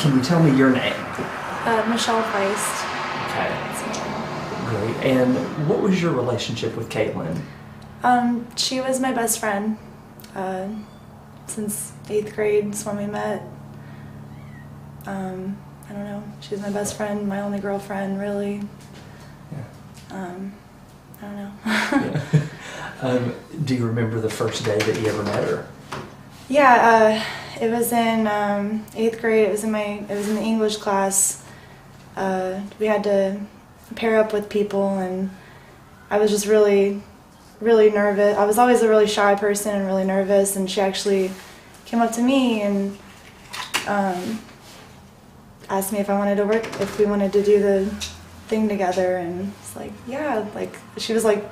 Can you tell me your name? Michelle Feist. Okay. Great. And what was your relationship with Caitlyn? She was my best friend since 8th grade. That's when we met. I don't know. She was my best friend, my only girlfriend, really. Yeah. I don't know. Yeah. Do you remember the first day that you ever met her? Yeah, it was in 8th grade. It was in the English class. We had to pair up with people, and I was just really nervous. I was always a really shy person and really nervous, and she actually came up to me and asked me if we wanted to do the thing together, and it's like, yeah, like she was like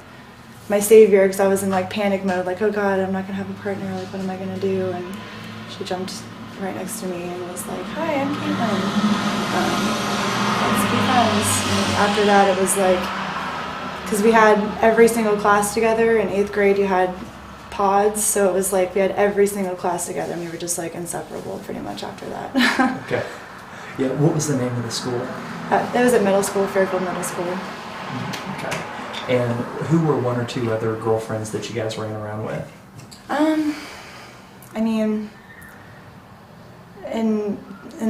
my savior, because I was in like panic mode, like, oh God, I'm not gonna have a partner, like what am I gonna do? And she jumped right next to me and was like, hi, I'm Caitlyn. Let's be friends. And after that, it was like, because we had every single class together. In 8th grade, you had pods, so it was like we had every single class together, and we were just like inseparable pretty much after that. Okay. Yeah, what was the name of the school? It was at middle school, Fairfield Middle School. Okay. And who were one or two other girlfriends that you guys ran around with? I mean, in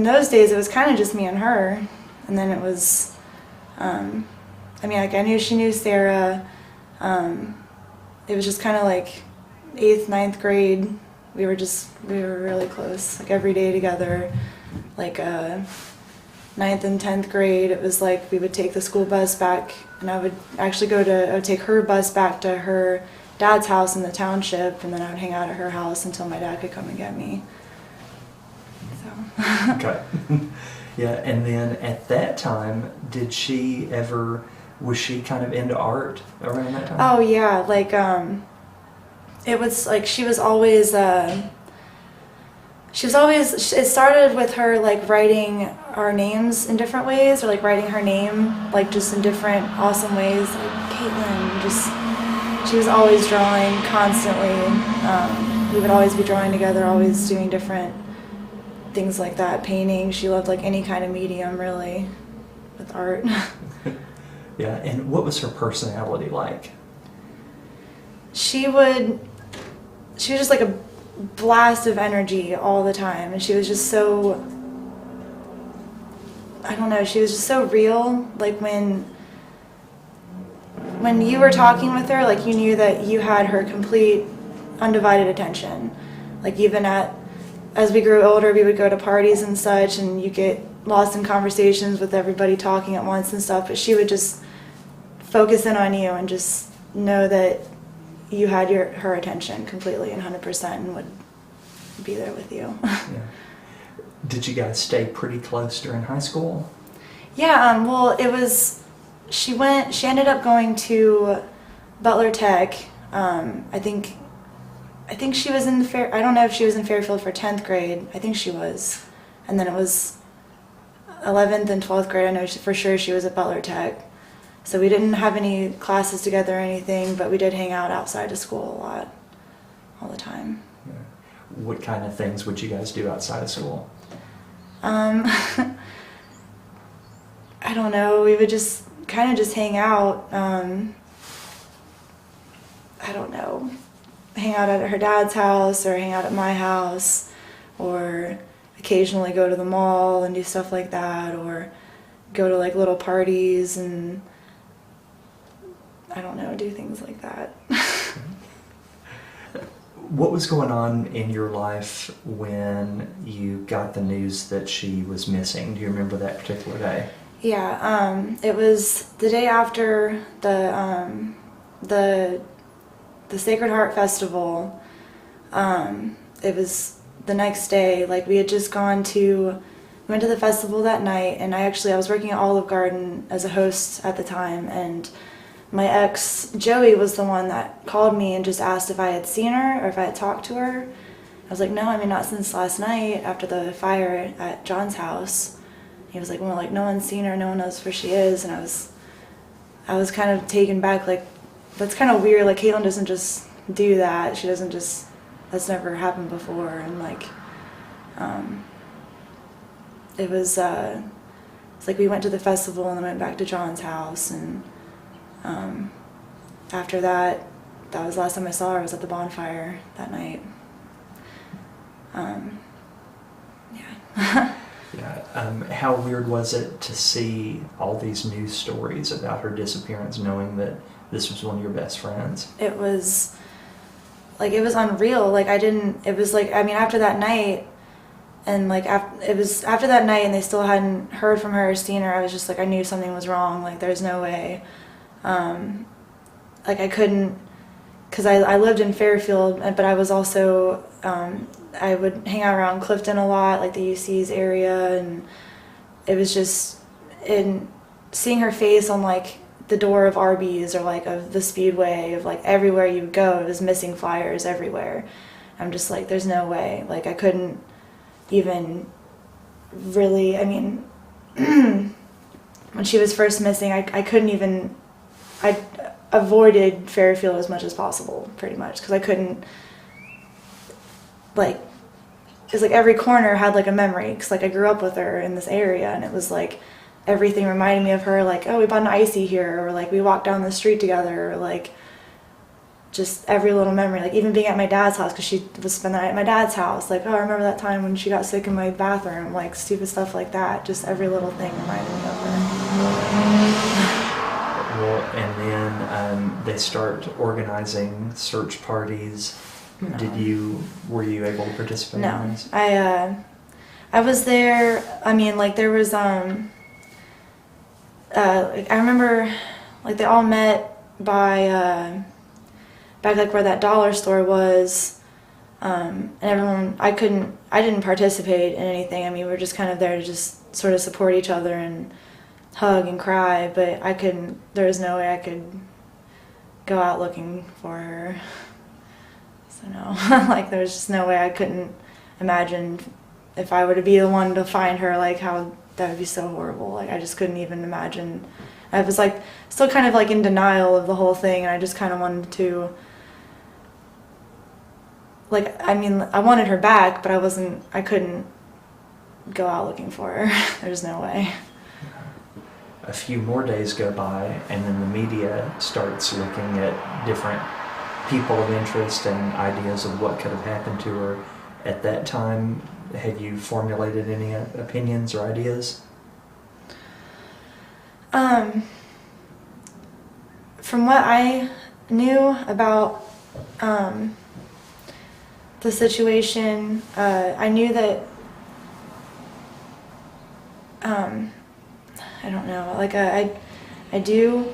those days, it was kind of just me and her, and then it was, I mean, like I knew she knew Sarah. It was just kind of like 8th, 9th grade. We were really close, like every day together. Like 9th and 10th grade, it was like we would take the school bus back, and I would take her bus back to her dad's house in the township, and then I would hang out at her house until my dad could come and get me. So. Okay. Yeah, and then at that time, was she kind of into art around that time? Oh yeah, like it was like she was always it started with her like writing our names in different ways, or like writing her name like just in different awesome ways, like Caitlyn. She was always drawing constantly. We would always be drawing together, always doing different things like that, painting. She loved like any kind of medium really with art. Yeah, and what was her personality like? She was just like a blast of energy all the time, and she was just so, I don't know, she was just so real. Like when you were talking with her, like you knew that you had her complete undivided attention. Like even as we grew older, we would go to parties and such, and you get lost in conversations with everybody talking at once and stuff, but she would just focus in on you and just know that you had her attention completely and 100% and would be there with you. Yeah. Did you guys stay pretty close during high school? Yeah, well, she ended up going to Butler Tech. I think she was I don't know if she was in Fairfield for 10th grade. I think she was. And then it was 11th and 12th grade. I know for sure she was at Butler Tech. So we didn't have any classes together or anything, but we did hang out outside of school a lot, all the time. Yeah. What kind of things would you guys do outside of school? I don't know. We would just kind of just hang out. I don't know. Hang out at her dad's house or hang out at my house, or occasionally go to the mall and do stuff like that, or go to like little parties and I don't know, do things like that. What was going on in your life when you got the news that she was missing? Do you remember that particular day? Yeah, it was the day after the Sacred Heart Festival. It was the next day. Like we had just went to the festival that night, and I was working at Olive Garden as a host at the time, and my ex, Joey, was the one that called me and just asked if I had seen her or if I had talked to her. I was like, no, I mean, not since last night after the fire at John's house. He was like, well, like, no one's seen her, no one knows where she is. And I was kind of taken back, like, that's kind of weird. Like, Caitlyn doesn't just do that. She doesn't just, that's never happened before. And like, it was it's like we went to the festival and then went back to John's house, and after that was the last time I saw her. I was at the bonfire that night. Yeah. Yeah. How weird was it to see all these news stories about her disappearance, knowing that this was one of your best friends? It was like, it was unreal. Like, it was like, I mean, after that night, and like it was after that night and they still hadn't heard from her or seen her, I was just like, I knew something was wrong. Like, there's no way. Like, I couldn't, because I lived in Fairfield, but I was also, I would hang out around Clifton a lot, like the UC's area, and it was just, in seeing her face on like the door of Arby's or like of the Speedway, of like everywhere you would go, it was missing flyers everywhere. I'm just like, there's no way. Like, I couldn't even really, I mean, when she was first missing, I couldn't even, I avoided Fairfield as much as possible, pretty much, because I couldn't, like, it's like every corner had like a memory, because like I grew up with her in this area, and it was like everything reminded me of her, like, oh, we bought an icy here, or like we walked down the street together, or like just every little memory, like even being at my dad's house, because she would spend the night at my dad's house, like, oh, I remember that time when she got sick in my bathroom, like stupid stuff like that. Just every little thing reminded me of her. Well, and then they start organizing search parties. No. Were you able to participate in No, these? I was there. I mean, like, there was like, I remember, like, they all met by back like where that dollar store was, and everyone. I didn't participate in anything. I mean, we were just kind of there to just sort of support each other and hug and cry. But I couldn't. There was no way I could go out looking for her. So no, like, there was just no way. I couldn't imagine if I were to be the one to find her, like, how that would be so horrible. Like, I just couldn't even imagine. I was like still kind of like in denial of the whole thing, and I just kind of wanted to, like, I mean, I wanted her back, but I couldn't go out looking for her. There's no way. A few more days go by, and then the media starts looking at different people of interest and ideas of what could have happened to her. At that time, had you formulated any opinions or ideas? From what I knew about the situation, I knew that, I don't know, like, I do,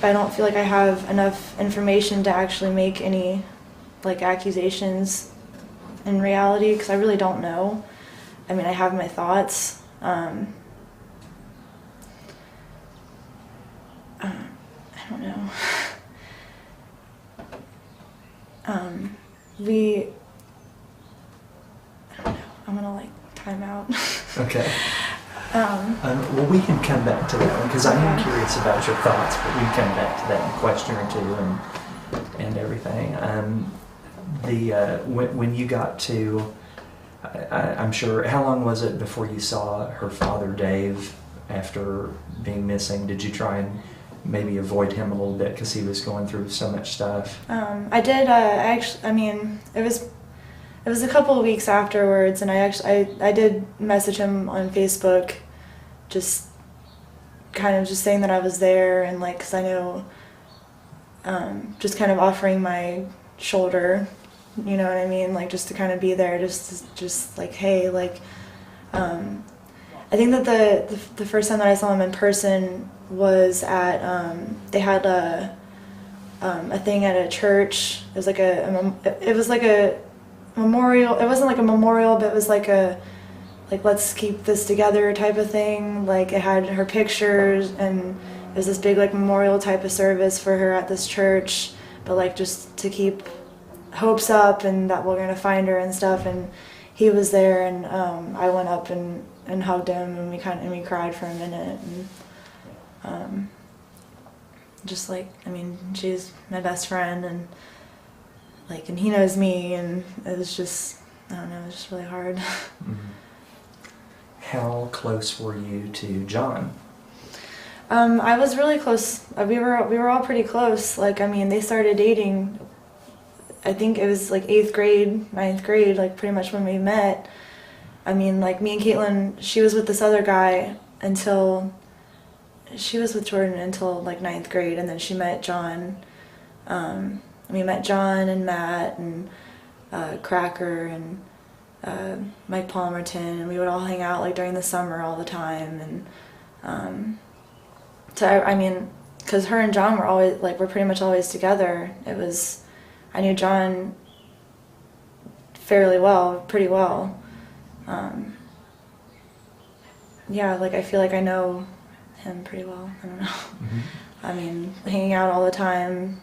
but I don't feel like I have enough information to actually make any, like, accusations in reality, because I really don't know. I mean, I have my thoughts. I don't know. I don't know. I'm gonna, like, time out. Okay. Well, we can come back to that one, because I am curious about your thoughts, but we can come back to that in a question or two and everything. When you got to, I'm sure, how long was it before you saw her father, Dave, after being missing? Did you try and maybe avoid him a little bit because he was going through so much stuff? I did. I mean, it was a couple of weeks afterwards, and I did message him on Facebook, just kind of just saying that I was there, and like, cause I know, just kind of offering my shoulder, you know what I mean, like, just to kind of be there, just like, hey, like, I think that the first time that I saw him in person was at they had a thing at a church. It was like a memorial. It wasn't like a memorial, but it was like a, like, let's keep this together type of thing. Like, it had her pictures, and it was this big, like, memorial type of service for her at this church, but like just to keep hopes up and that we're gonna find her and stuff. And he was there, and I went up and hugged him, and we cried for a minute, and just like, I mean, she's my best friend, and like, and he knows me, and it was just, I don't know, it was just really hard. Mm-hmm. How close were you to John? I was really close. We were all pretty close. Like, I mean, they started dating, I think it was like 8th grade, 9th grade, like pretty much when we met. I mean, like me and Caitlyn, she was with this other guy she was with Jordan until like 9th grade, and then she met John. We met John and Matt and Cracker and Mike Palmerton, and we would all hang out like during the summer all the time. And so I mean, because her and John were always like, we're pretty much always together. I knew John fairly well, pretty well. Yeah, like I feel like I know him pretty well. I don't know. Mm-hmm. I mean, hanging out all the time,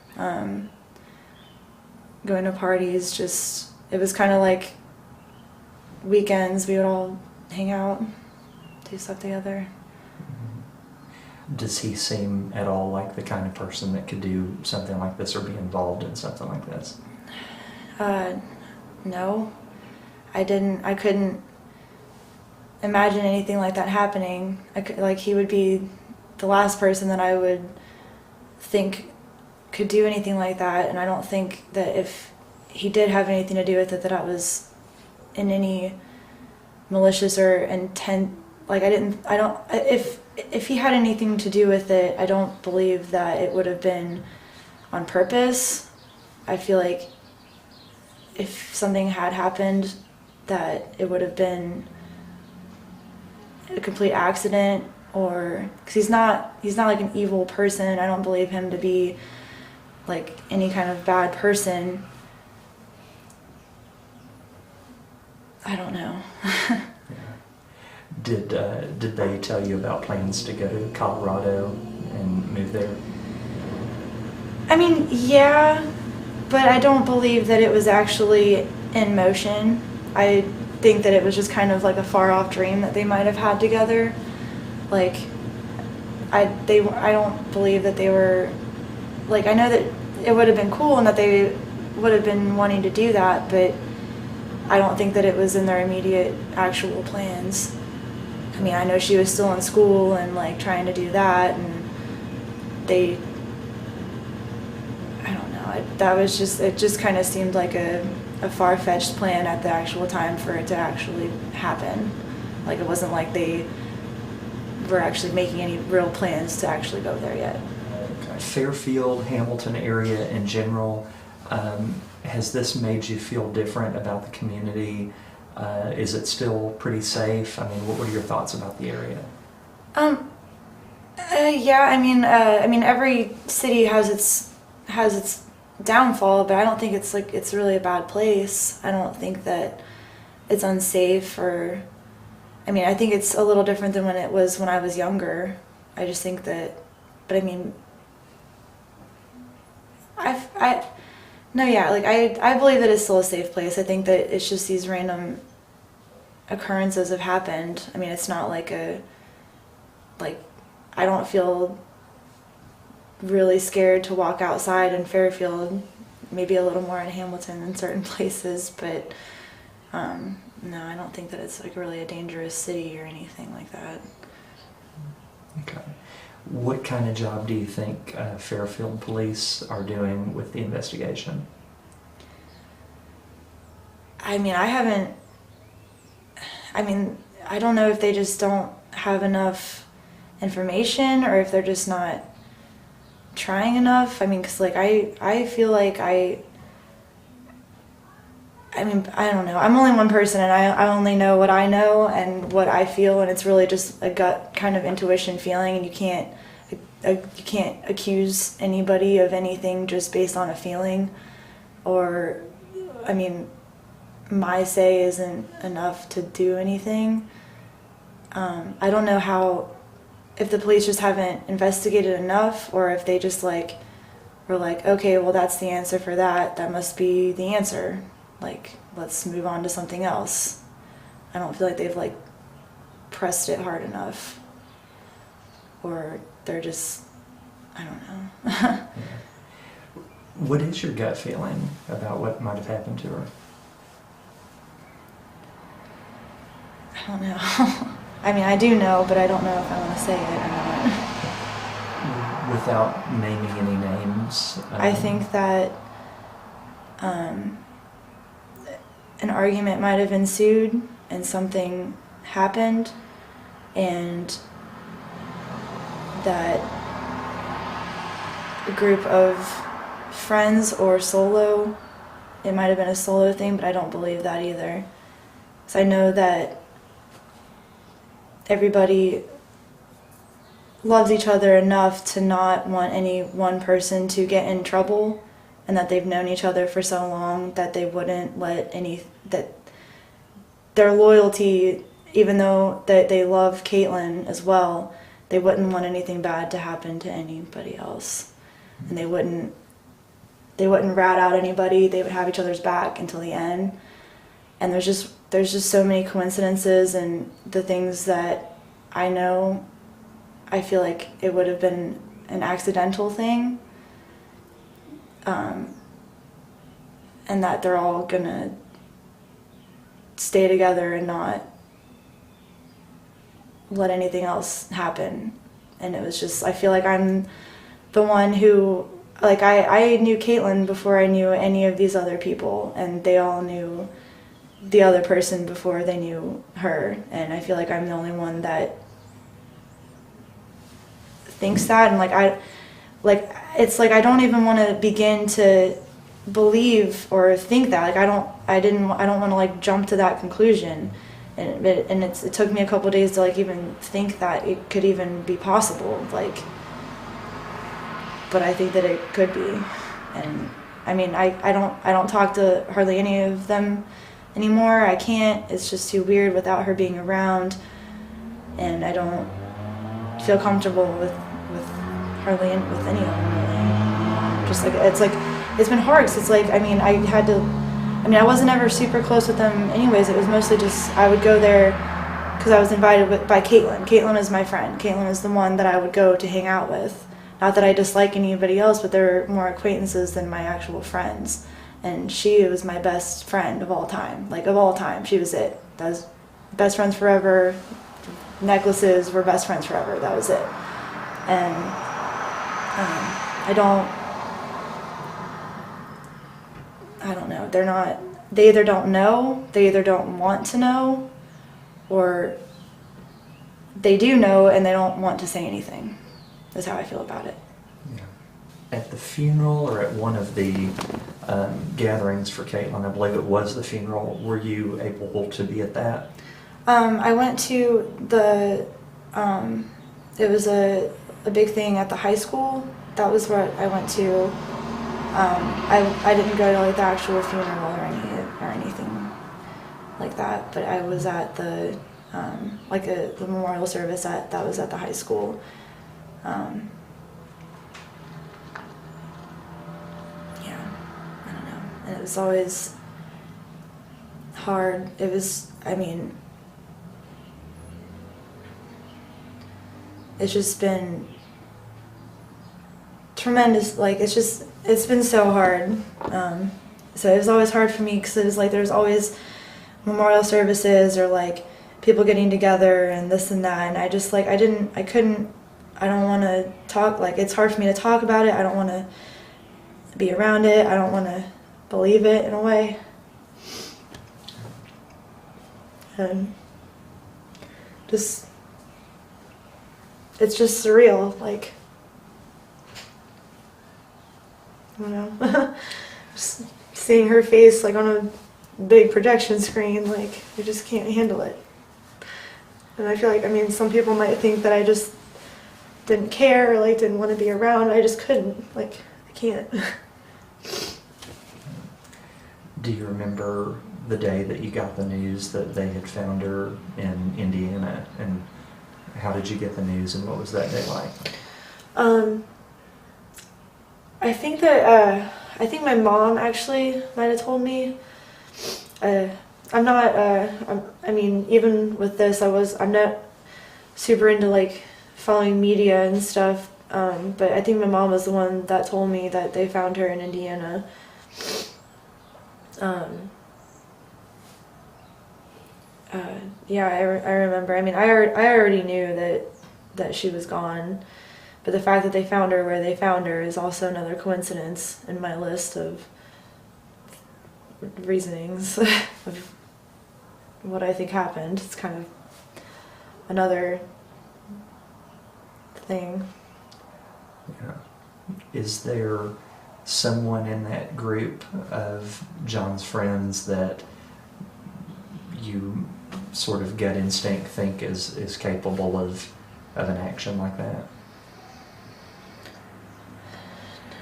going to parties, just, it was kind of like weekends, we would all hang out, do stuff together. Does he seem at all like the kind of person that could do something like this or be involved in something like this? No. I couldn't imagine anything like that happening. He would be the last person that I would think could do anything like that, and I don't think that if he did have anything to do with it, that I was in any malicious or intent. Like, if he had anything to do with it, I don't believe that it would have been on purpose. I feel like if something had happened, that it would have been a complete accident, or because he's not like an evil person. I don't believe him to be like any kind of bad person. I don't know. Yeah. Did they tell you about plans to go to Colorado and move there? I mean, yeah, but I don't believe that it was actually in motion. I think that it was just kind of like a far-off dream that they might have had together. Like, I don't believe that they were, like, I know that it would have been cool and that they would have been wanting to do that, but I don't think that it was in their immediate actual plans. I mean, I know she was still in school and like trying to do that, and I don't know, it just kind of seemed like a far-fetched plan at the actual time for it to actually happen. Like, it wasn't like they were actually making any real plans to actually go there yet. Okay. Fairfield, Hamilton area in general, has this made you feel different about the community? Is it still pretty safe? I mean, what are your thoughts about the area? Yeah, I mean, every city has its downfall, but I don't think it's really a bad place. I don't think that it's unsafe, or, I mean, I think it's a little different than when it was when I was younger. I just think that, but I mean, no, yeah, like I believe that it's still a safe place. I think that it's just these random occurrences have happened. I mean, it's not like I don't feel really scared to walk outside in Fairfield, maybe a little more in Hamilton in certain places, but no, I don't think that it's like really a dangerous city or anything like that. Okay. What kind of job do you think Fairfield police are doing with the investigation? I mean, I don't know if they just don't have enough information or if they're just not trying enough. I mean, because like I feel like I don't know. I'm only one person, and I only know what I know and what I feel, and it's really just a gut kind of intuition feeling, and you can't accuse anybody of anything just based on a feeling. Or, I mean, my say isn't enough to do anything. I don't know if the police just haven't investigated enough, or if they just like were like, okay, well, that's the answer for that. That must be the answer. Like, let's move on to something else. I don't feel like they've like pressed it hard enough, or they're just, I don't know. Yeah. What is your gut feeling about what might have happened to her? I don't know. I mean, I do know, but I don't know if I want to say it or not. Without naming any names? I think that an argument might have ensued and something happened, and that a group of friends or solo, it might have been a solo thing, but I don't believe that either. So I know that everybody loves each other enough to not want any one person to get in trouble, and that they've known each other for so long that they wouldn't let that their loyalty, even though that they love Caitlyn as well, they wouldn't want anything bad to happen to anybody else. And they wouldn't rat out anybody. They would have each other's back until the end. And there's just so many coincidences, and the things that I know, I feel like it would have been an accidental thing, and that they're all gonna stay together and not let anything else happen. And it was just, I feel like I'm the one who, like, I knew Caitlyn before I knew any of these other people, and they all knew the other person before they knew her, and I feel like I'm the only one that thinks that. And it's like I don't even want to begin to believe or think that. Like I don't want to like jump to that conclusion, and it took me a couple of days to like even think that it could even be possible. Like, but I think that it could be. And I mean, I don't talk to hardly any of them anymore. I can't. It's just too weird without her being around, and I don't feel comfortable with hardly with any of them really. Just like it's been hard, 'cause it's like, I mean, I wasn't ever super close with them anyways. It was mostly just I would go there because I was invited by Caitlyn. Caitlyn is my friend. Caitlyn is the one that I would go to hang out with. Not that I dislike anybody else, but they're more acquaintances than my actual friends. And she was my best friend of all time. Like, of all time, she was it. That was best friends forever. Necklaces were best friends forever. That was it. And I don't know. They either don't know, they either don't want to know, or they do know and they don't want to say anything. That's how I feel about it. Yeah. At the funeral, or at one of the gatherings for Caitlyn, I believe it was the funeral, were you able to be at that? I went to the, it was a big thing at the high school. That was what I went to. I didn't go to like the actual funeral or anything like that, but I was at the the memorial service that was at the high school. Yeah, I don't know. And it was always hard. It's just been tremendous. Like, it's been so hard. So it was always hard for me, because it was like there's always memorial services or like people getting together and this and that, and I just like I don't want to talk. Like, it's hard for me to talk about it. I don't want to be around it. I don't want to believe it in a way. And it's just surreal, like, I don't know, just seeing her face like on a big projection screen, like, I just can't handle it. And I feel like, some people might think that I just didn't care or like didn't want to be around. I just couldn't, like, I can't. Do you remember the day that you got the news that they had found her in Indiana, and how did you get the news, and what was that day like? I think my mom actually might have told me. I'm not, even with this, I'm not super into like following media and stuff, but I think my mom was the one that told me that they found her in Indiana. Yeah, I remember. I mean, I already knew that she was gone, but the fact that they found her where they found her is also another coincidence in my list of reasonings of what I think happened. It's kind of another thing. Yeah. Is there someone in that group of John's friends that you sort of gut instinct think is capable of an action like that?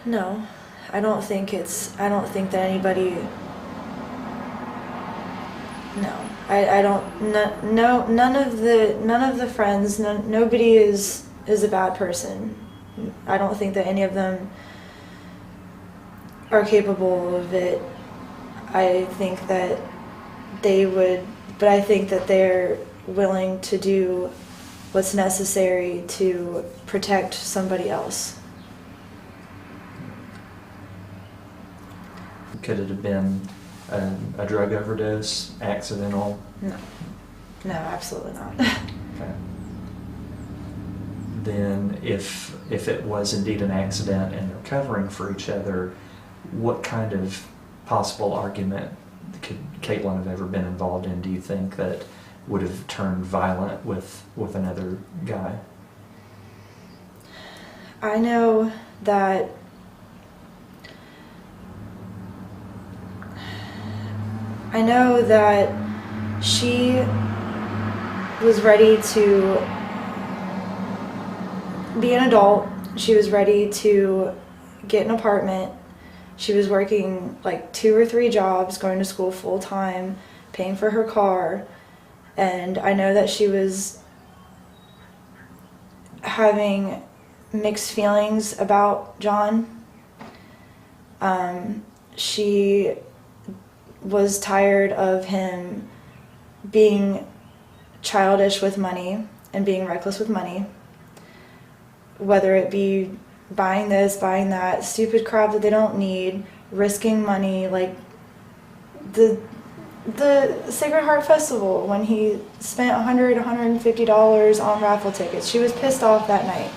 No, I don't think that anybody. No, I don't. No, none of the friends. Nobody is a bad person. I don't think that any of them are capable of it. I think that they would, but I think that they're willing to do what's necessary to protect somebody else. Could it have been a drug overdose, accidental? No, absolutely not. Okay. Then if it was indeed an accident and they're covering for each other, what kind of possible argument could Caitlyn have ever been involved in, do you think, that would have turned violent with another guy? I know that she was ready to be an adult. She was ready to get an apartment. She was working like 2 or 3 jobs, going to school full time, paying for her car. And I know that she was having mixed feelings about John. She was tired of him being childish with money and being reckless with money, whether it be buying this, buying that, stupid crap that they don't need, risking money, like the Sacred Heart Festival when he spent $150 on raffle tickets. She was pissed off that night.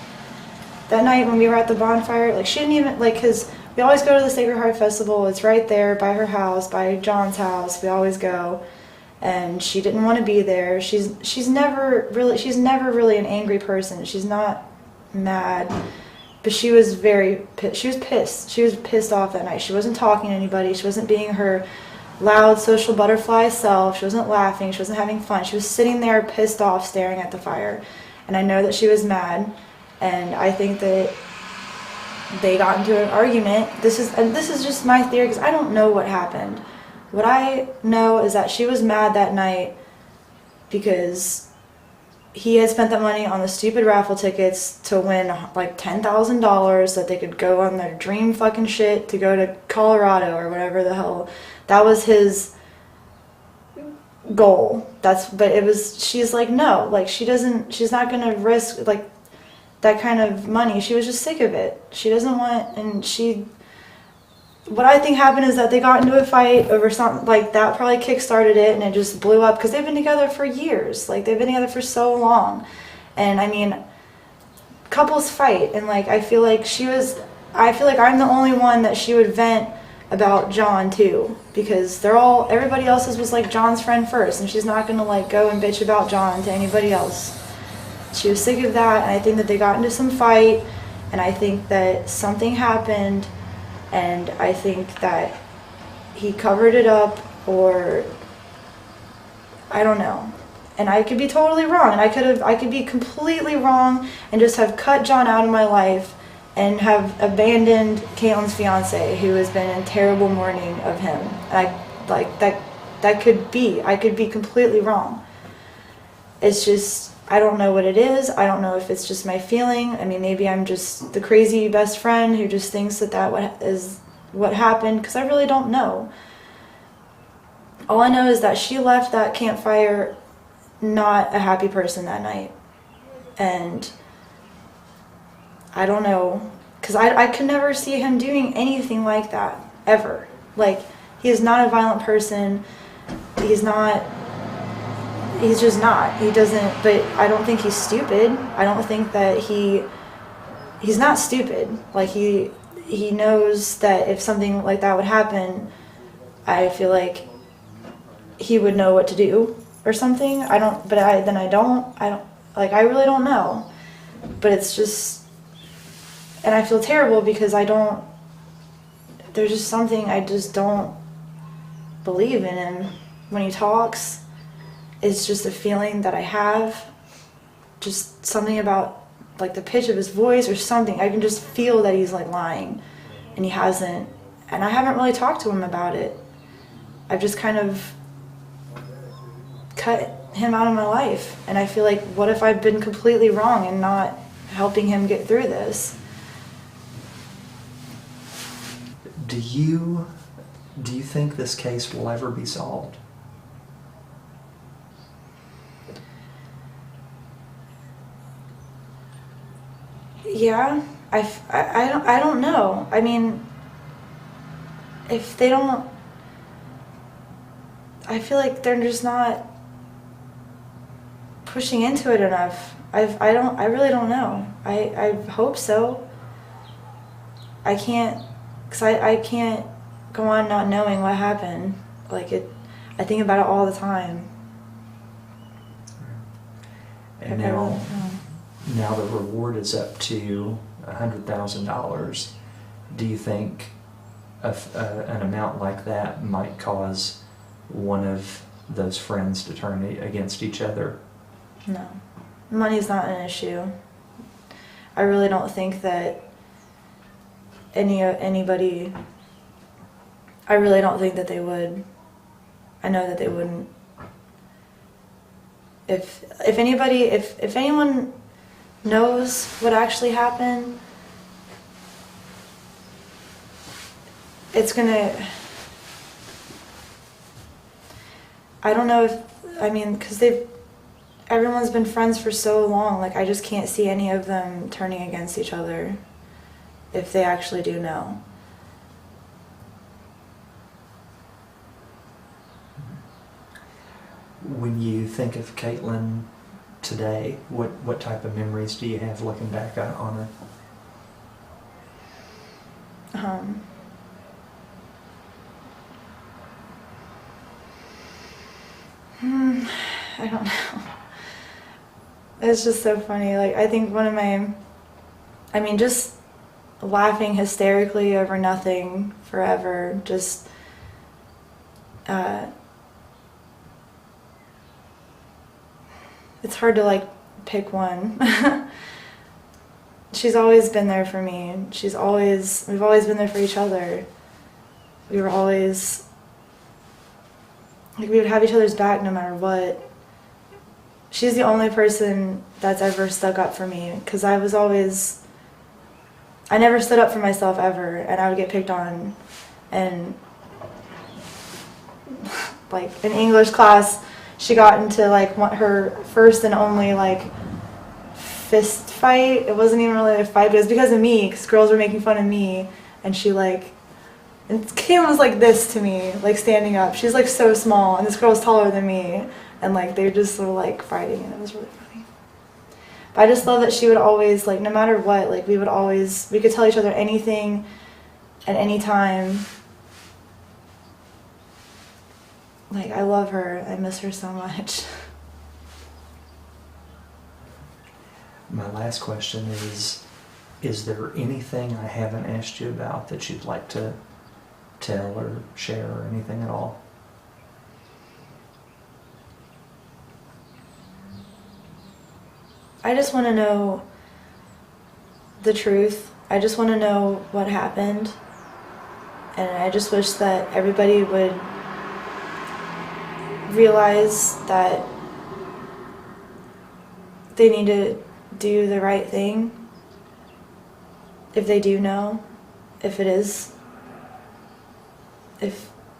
That night when we were at the bonfire, like she didn't even, like, because we always go to the Sacred Heart Festival. It's right there by her house, by John's house. We always go. And she didn't want to be there. She's never really an angry person. She's not mad. But she was pissed. She was pissed off that night. She wasn't talking to anybody. She wasn't being her loud social butterfly self. She wasn't laughing. She wasn't having fun. She was sitting there pissed off staring at the fire. And I know that she was mad. And I think that they got into an argument. This is just my theory because I don't know what happened. What I know is that she was mad that night because he had spent that money on the stupid raffle tickets to win like $10,000 that they could go on their dream fucking shit to go to Colorado or whatever the hell. That was his goal. She's like, no, like she's not gonna risk like that kind of money. She was just sick of it. She doesn't want, what I think happened is that they got into a fight over something, like that probably kick-started it and it just blew up because they've been together for years. Like they've been together for so long. And I mean, couples fight and like I feel like I'm the only one that she would vent about John to because everybody else's was like John's friend first and she's not gonna like go and bitch about John to anybody else. She was sick of that and I think that they got into some fight and I think that something happened. And I think that he covered it up, or I don't know. And I could be totally wrong, and I could be completely wrong, and just have cut John out of my life, and have abandoned Caitlyn's fiance, who has been in terrible mourning of him. And I could be completely wrong. It's just, I don't know what it is. I don't know if it's just my feeling. I mean, maybe I'm just the crazy best friend who just thinks that is what happened, because I really don't know. All I know is that she left that campfire not a happy person that night. And I don't know, because I could never see him doing anything like that, ever. Like, he is not a violent person. he's just not. He doesn't, but I don't think he's stupid. I don't think that he's not stupid. Like he knows that if something like that would happen, I feel like he would know what to do or something. I don't like, I really don't know. But it's just, and I feel terrible because there's just something I just don't believe in him when he talks. It's just a feeling that I have, just something about like the pitch of his voice or something. I can just feel that he's like lying, and he hasn't, and I haven't really talked to him about it. I've just kind of cut him out of my life, and I feel like, what if I've been completely wrong and not helping him get through this? Do you think this case will ever be solved? Yeah, I don't know. I mean, if they don't, I feel like they're just not pushing into it enough. I really don't know. I hope so. I can't, cause I can't go on not knowing what happened. Like I think about it all the time. And now the reward is up to $100,000. Do you think an amount like that might cause one of those friends to turn against each other? No. Money's not an issue. I really don't think that anybody, I really don't think that they would. I know that they wouldn't. If anyone knows what actually happened, it's gonna, I don't know because everyone's been friends for so long, like I just can't see any of them turning against each other if they actually do know. When you think of Caitlyn today, what type of memories do you have looking back on her? I don't know. It's just so funny. Like, I think just laughing hysterically over nothing forever. Just, it's hard to like pick one. She's always been there for me. We've always been there for each other. We were always, like, we would have each other's back no matter what. She's the only person that's ever stuck up for me, because I never stood up for myself ever, and I would get picked on. And like in English class, she got into like her first and only like fist fight. It wasn't even really a fight, but it was because of me, because girls were making fun of me, and Kim was like this to me, like standing up. She's like so small, and this girl's taller than me, and like they just were like fighting, and it was really funny. But I just love that she would always, like, no matter what, like we could tell each other anything at any time. Like, I love her. I miss her so much. My last question is there anything I haven't asked you about that you'd like to tell or share or anything at all? I just want to know the truth. I just want to know what happened. And I just wish that everybody would realize that they need to do the right thing. If they do know, if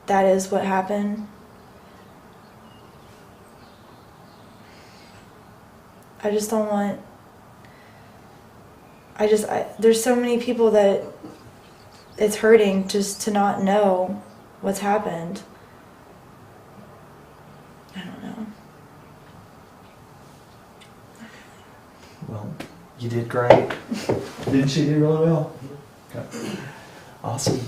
that is what happened. I just don't want, there's so many people that it's hurting just to not know what's happened. I don't know. Well, you did great. Didn't she do really well? Okay. Awesome.